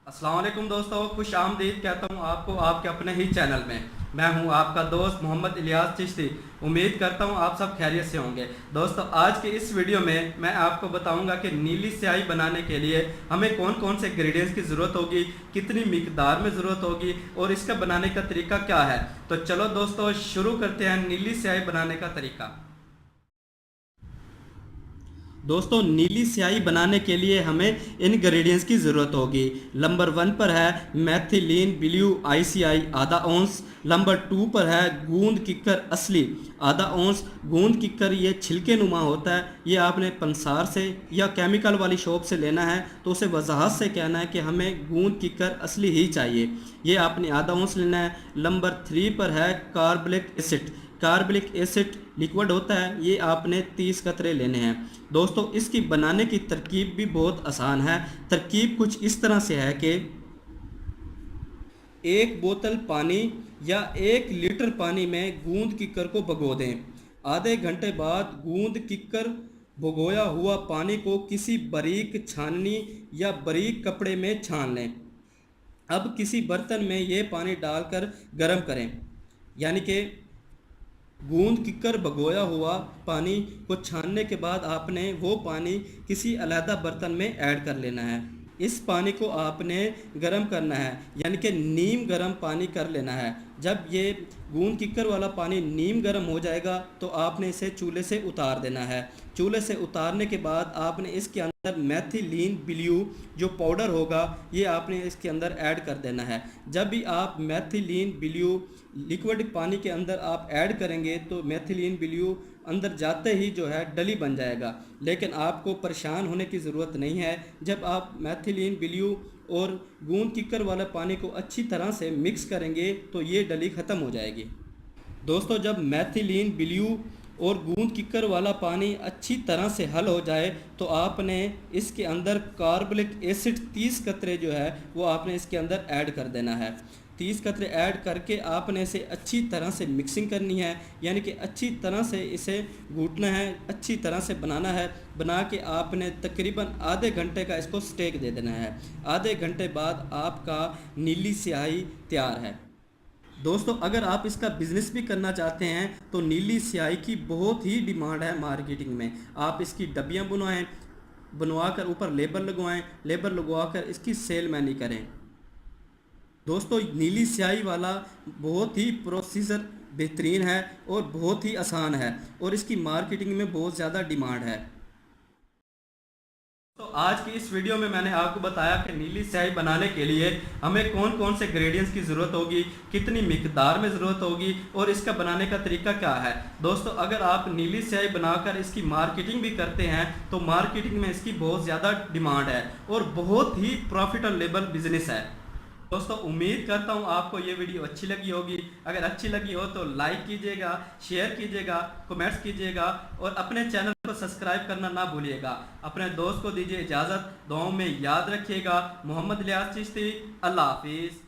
अस्सलाम वालेकुम दोस्तों, खुश आमदीद कहता हूँ आपको आपके अपने ही चैनल में। मैं हूँ आपका दोस्त मोहम्मद इलियास चिश्ती। उम्मीद करता हूँ आप सब खैरियत से होंगे। दोस्तों, आज के इस वीडियो में मैं आपको बताऊंगा कि नीली स्याही बनाने के लिए हमें कौन कौन से इंग्रेडिएंट्स की ज़रूरत होगी, कितनी मिकदार में ज़रूरत होगी और इसका बनाने का तरीका क्या है। तो चलो दोस्तों, शुरू करते हैं नीली स्याही बनाने का तरीका। दोस्तों, नीली स्याही बनाने के लिए हमें इंग्रेडिएंट्स की ज़रूरत होगी। नंबर 1 पर है मैथिलीन ब्लू ICI आधा औंस। नंबर 2 पर है गूंद किक्कर असली आधा औंस। गूंद किक्कर ये छिलके नुमा होता है, ये आपने पंसार से या केमिकल वाली शॉप से लेना है तो उसे वजाहत से कहना है कि हमें गूंद किक्कर असली ही चाहिए। ये आपने आधा औंस लेना है। नंबर 3 पर है carbolic acid. Carbolic acid liquid होता है, ये आपने 30 कतरे लेने हैं। दोस्तों, इसकी बनाने की तरकीब भी बहुत आसान है। तरकीब कुछ इस तरह से है कि 1 बोतल पानी या 1 लीटर पानी में गूंद किक्कर को भिगो दें। आधे घंटे बाद गूंद किक्कर भिगोया हुआ पानी को किसी बारीक छाननी या बारीक कपड़े में छान लें। अब किसी बर्तन में ये पानी डालकर गर्म करें, यानी कि गूंद किक्कर भिगोया हुआ पानी को छानने के बाद आपने वो पानी किसी अलहदा बर्तन में ऐड कर लेना है। इस पानी को आपने गर्म करना है, यानी कि नीम गर्म पानी कर लेना है। जब ये गूंद किक्कर वाला पानी नीम गर्म हो जाएगा तो आपने इसे चूल्हे से उतार देना है। चूल्हे से उतारने के बाद आपने इसके अंदर मैथिलीन ब्लू जो पाउडर होगा ये आपने इसके अंदर ऐड कर देना है। जब भी आप मैथिलीन ब्लू लिक्विड पानी के अंदर आप ऐड करेंगे तो मैथिलीन ब्लू अंदर जाते ही जो है डली बन जाएगा। लेकिन आपको परेशान होने की ज़रूरत नहीं है। जब आप मैथिलीन ब्लू और गूंद किक्कर वाला पानी को अच्छी तरह से मिक्स करेंगे तो ये डली ख़त्म हो जाएगी। दोस्तों, जब मैथिलीन ब्लू और गूंद किक्कर वाला पानी अच्छी तरह से हल हो जाए तो आपने इसके अंदर कार्बोलिक एसिड 30 कतरे जो है वो आपने इसके अंदर ऐड कर देना है। 30 कतरे ऐड करके आपने इसे अच्छी तरह से मिक्सिंग करनी है, यानी कि अच्छी तरह से इसे घूटना है, अच्छी तरह से बनाना है। बना के आपने तकरीबन आधे घंटे का इसको स्टेक दे देना है। आधे घंटे बाद आपका नीली स्याही तैयार है। दोस्तों, अगर आप इसका बिज़नेस भी करना चाहते हैं तो नीली स्याही की बहुत ही डिमांड है मार्केटिंग में। आप इसकी डब्बियाँ बनवाएं, बनवा कर ऊपर लेबल लगवाएं, लेबल लगवा कर इसकी सेल मैनी करें। दोस्तों, नीली स्याही वाला बहुत ही प्रोसीजर बेहतरीन है और बहुत ही आसान है और इसकी मार्केटिंग में बहुत ज़्यादा डिमांड है। तो आज की इस वीडियो में मैंने आपको बताया कि नीली स्याही बनाने के लिए हमें कौन कौन से इंग्रेडिएंट्स की ज़रूरत होगी, कितनी मिकदार में ज़रूरत होगी और इसका बनाने का तरीका क्या है। दोस्तों, अगर आप नीली स्याही बनाकर इसकी मार्केटिंग भी करते हैं तो मार्केटिंग में इसकी बहुत ज़्यादा डिमांड है और बहुत ही प्रॉफिटेबल बिजनेस है। दोस्तों, उम्मीद करता हूँ आपको ये वीडियो अच्छी लगी होगी। अगर अच्छी लगी हो तो लाइक कीजिएगा, शेयर कीजिएगा, कमेंट्स कीजिएगा और अपने चैनल को सब्सक्राइब करना ना भूलिएगा। अपने दोस्त को दीजिए इजाज़त, दुआओं में याद रखिएगा। मोहम्मद इलियास चिश्ती, अल्लाह हाफिज़।